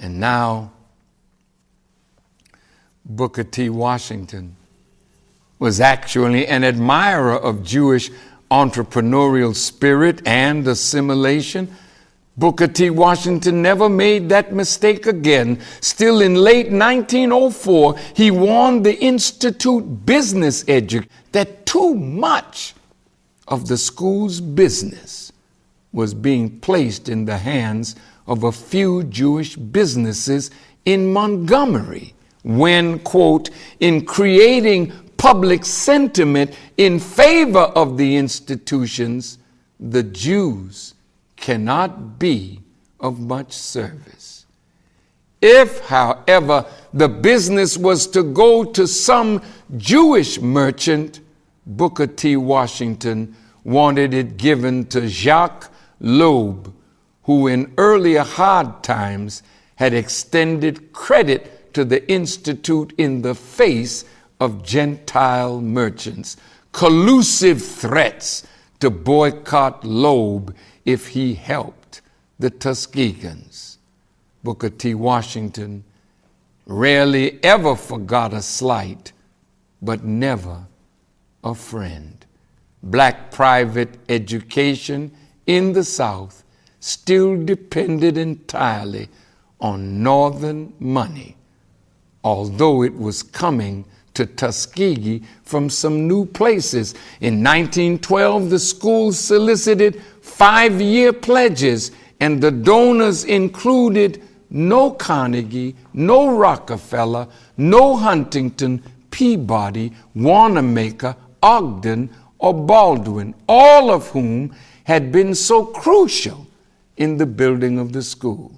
And now, Booker T. Washington was actually an admirer of Jewish entrepreneurial spirit and assimilation. Booker T. Washington never made that mistake again. Still in late 1904, he warned the Institute business educators that too much of the school's business was being placed in the hands of a few Jewish businesses in Montgomery when, quote, in creating public sentiment in favor of the institutions, the Jews cannot be of much service. If, however, the business was to go to some Jewish merchant, Booker T. Washington wanted it given to Jacques Loeb, who in earlier hard times had extended credit to the Institute in the face of Gentile merchants, collusive threats to boycott Loeb if he helped the Tuskegans. Booker T. Washington rarely ever forgot a slight, but never a friend. Black private education in the South still depended entirely on Northern money, although it was coming to Tuskegee from some new places. In 1912, the school solicited 5-year pledges, and the donors included no Carnegie, no Rockefeller, no Huntington, Peabody, Wanamaker, Ogden, or Baldwin, all of whom had been so crucial in the building of the school.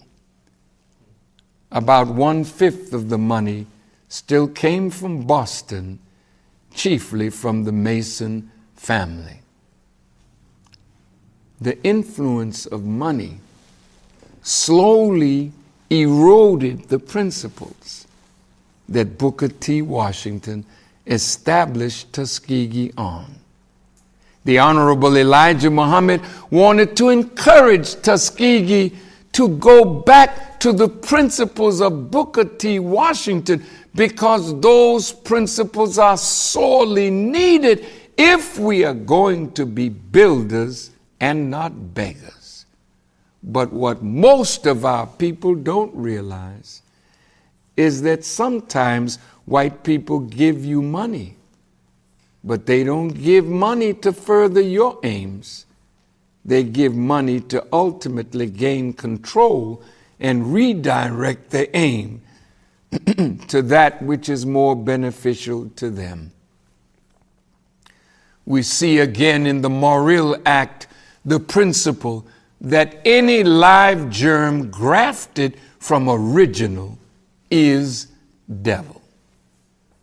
About 1/5 of the money still came from Boston, chiefly from the Mason family. The influence of money slowly eroded the principles that Booker T. Washington established Tuskegee on. The Honorable Elijah Muhammad wanted to encourage Tuskegee to go back to the principles of Booker T. Washington, because those principles are sorely needed if we are going to be builders and not beggars. But what most of our people don't realize is that sometimes white people give you money, but they don't give money to further your aims. They give money to ultimately gain control and redirect the aim to that which is more beneficial to them. We see again in the Morrill Act the principle that any live germ grafted from original is devil.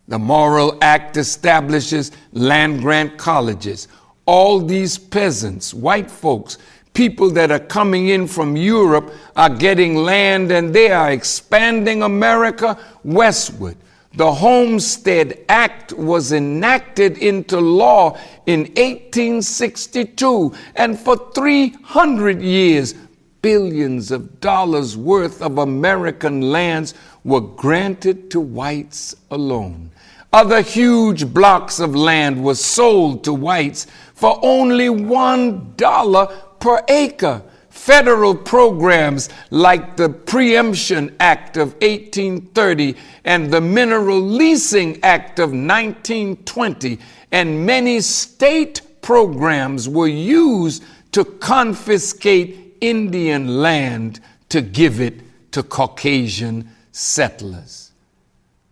The Morrill Act establishes land-grant colleges. All these peasants, white folks, people that are coming in from Europe are getting land, and they are expanding America westward. The Homestead Act was enacted into law in 1862, and for 300 years, billions of dollars worth of American lands were granted to whites alone. Other huge blocks of land were sold to whites for only $1 per acre. Federal programs like the Preemption Act of 1830 and the Mineral Leasing Act of 1920 and many state programs were used to confiscate Indian land to give it to Caucasian settlers.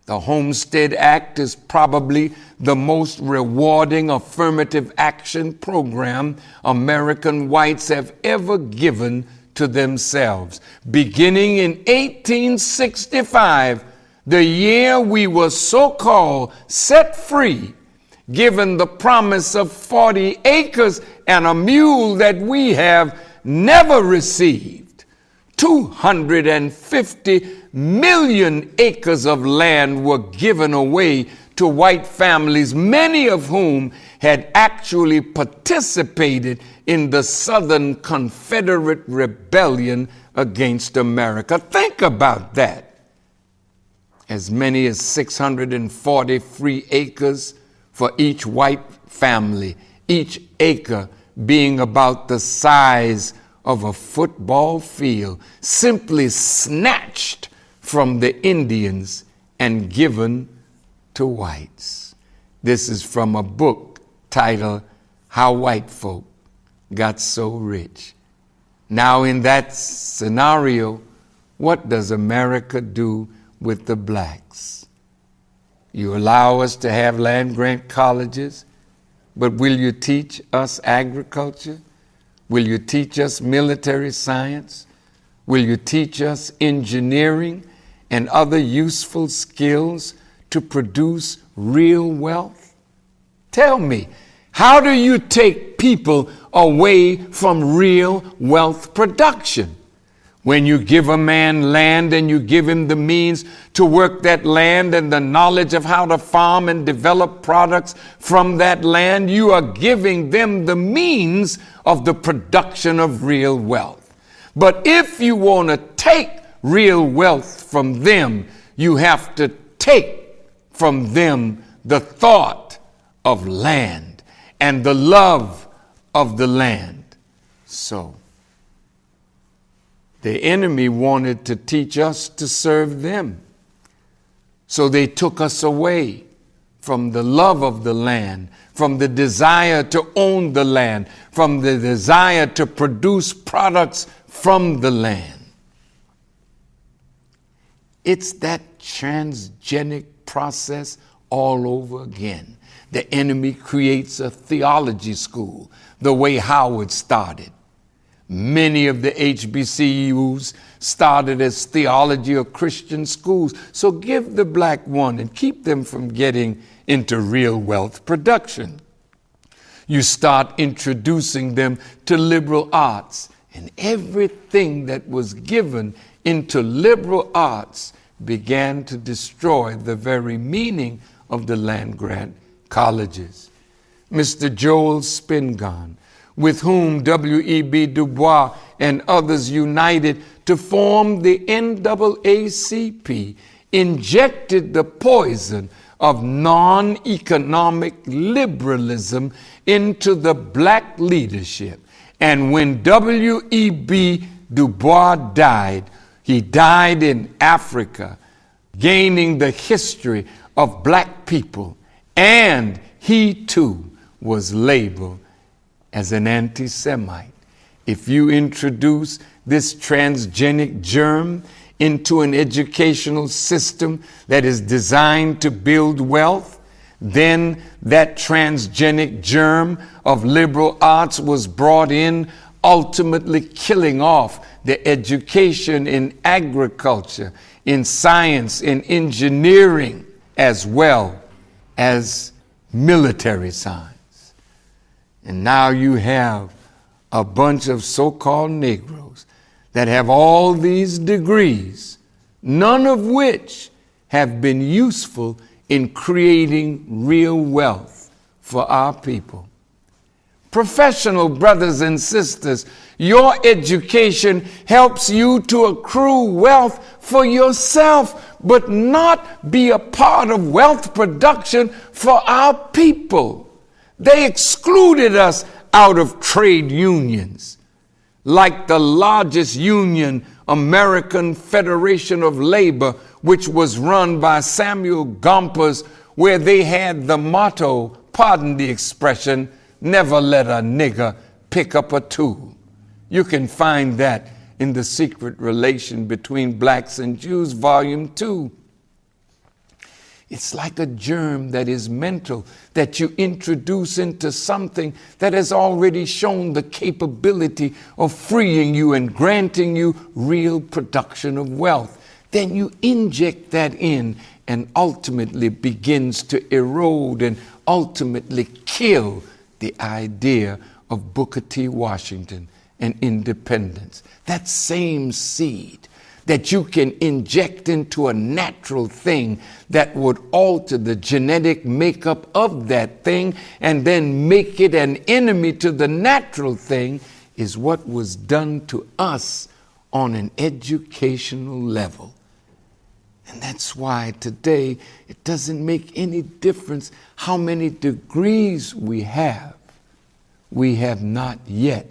The Homestead Act is probably the most rewarding affirmative action program American whites have ever given to themselves. Beginning in 1865, the year we were so-called set free, given the promise of 40 acres and a mule that we have never received, 250 million acres of land were given away to white families, many of whom had actually participated in the Southern Confederate Rebellion against America. Think about that. As many as 640 free acres for each white family, each acre being about the size of a football field, simply snatched from the Indians and given to whites. This is from a book titled How White Folk Got So Rich. Now, in that scenario, what does America do with the blacks? You allow us to have land-grant colleges, but will you teach us agriculture? Will you teach us military science? Will you teach us engineering and other useful skills to produce real wealth? Tell me, how do you take people away from real wealth production? When you give a man land and you give him the means to work that land and the knowledge of how to farm and develop products from that land, you are giving them the means of the production of real wealth. But if you want to take real wealth from them, you have to take from them the thought of land and the love of the land. So, the enemy wanted to teach us to serve them. So they took us away from the love of the land, from the desire to own the land, from the desire to produce products from the land. It's that transgenic process all over again. The enemy creates a theology school, the way Howard started. Many of the HBCUs started as theology or Christian schools. So give the black one and keep them from getting into real wealth production. You start introducing them to liberal arts, and everything that was given into liberal arts began to destroy the very meaning of the land-grant colleges. Mr. Joel Spingarn, with whom W.E.B. Du Bois and others united to form the NAACP, injected the poison of non-economic liberalism into the black leadership. And when W.E.B. Du Bois died, he died in Africa, gaining the history of black people, and he too was labeled as an anti-Semite. If you introduce this transgenic germ into an educational system that is designed to build wealth, then that transgenic germ of liberal arts was brought in, ultimately killing off the education in agriculture, in science, in engineering, as well as military science. And now you have a bunch of so-called Negroes that have all these degrees, none of which have been useful in creating real wealth for our people. Professional brothers and sisters, your education helps you to accrue wealth for yourself, but not be a part of wealth production for our people. They excluded us out of trade unions, like the largest union, American Federation of Labor, which was run by Samuel Gompers, where they had the motto, pardon the expression, never let a nigger pick up a tool. You can find that in The Secret Relation Between Blacks and Jews, Volume 2. It's like a germ that is mental that you introduce into something that has already shown the capability of freeing you and granting you real production of wealth. Then you inject that in, and ultimately begins to erode and ultimately kill the idea of Booker T. Washington and independence. That same seed that you can inject into a natural thing that would alter the genetic makeup of that thing and then make it an enemy to the natural thing is what was done to us on an educational level. And that's why today it doesn't make any difference how many degrees we have. We have not yet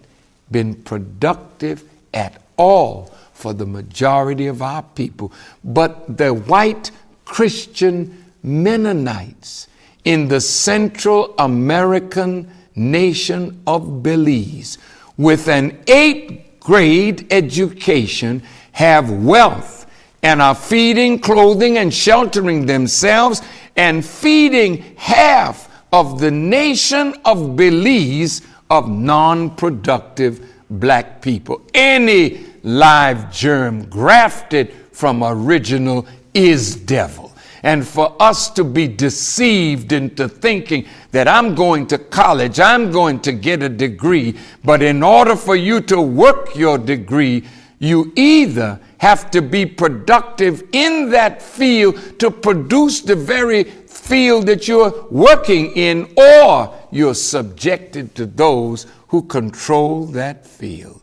been productive at all for the majority of our people. But the white Christian Mennonites in the Central American nation of Belize, with an 8th grade education, have wealth and are feeding, clothing, and sheltering themselves and feeding half of the nation of Belize of non-productive black people. Any live germ grafted from original is devil. And for us to be deceived into thinking that I'm going to college, I'm going to get a degree, but in order for you to work your degree, you either have to be productive in that field to produce the very field that you're working in, or you're subjected to those who control that field.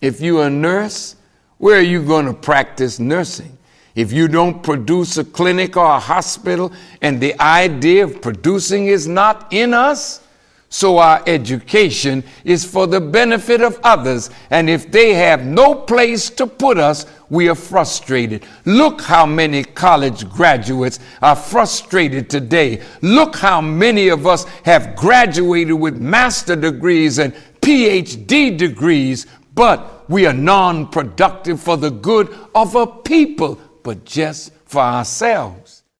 If you're a nurse, where are you going to practice nursing? If you don't produce a clinic or a hospital, and the idea of producing is not in us, so our education is for the benefit of others. And if they have no place to put us, we are frustrated. Look how many college graduates are frustrated today. Look how many of us have graduated with master degrees and PhD degrees, but we are non-productive for the good of a people, but just for ourselves.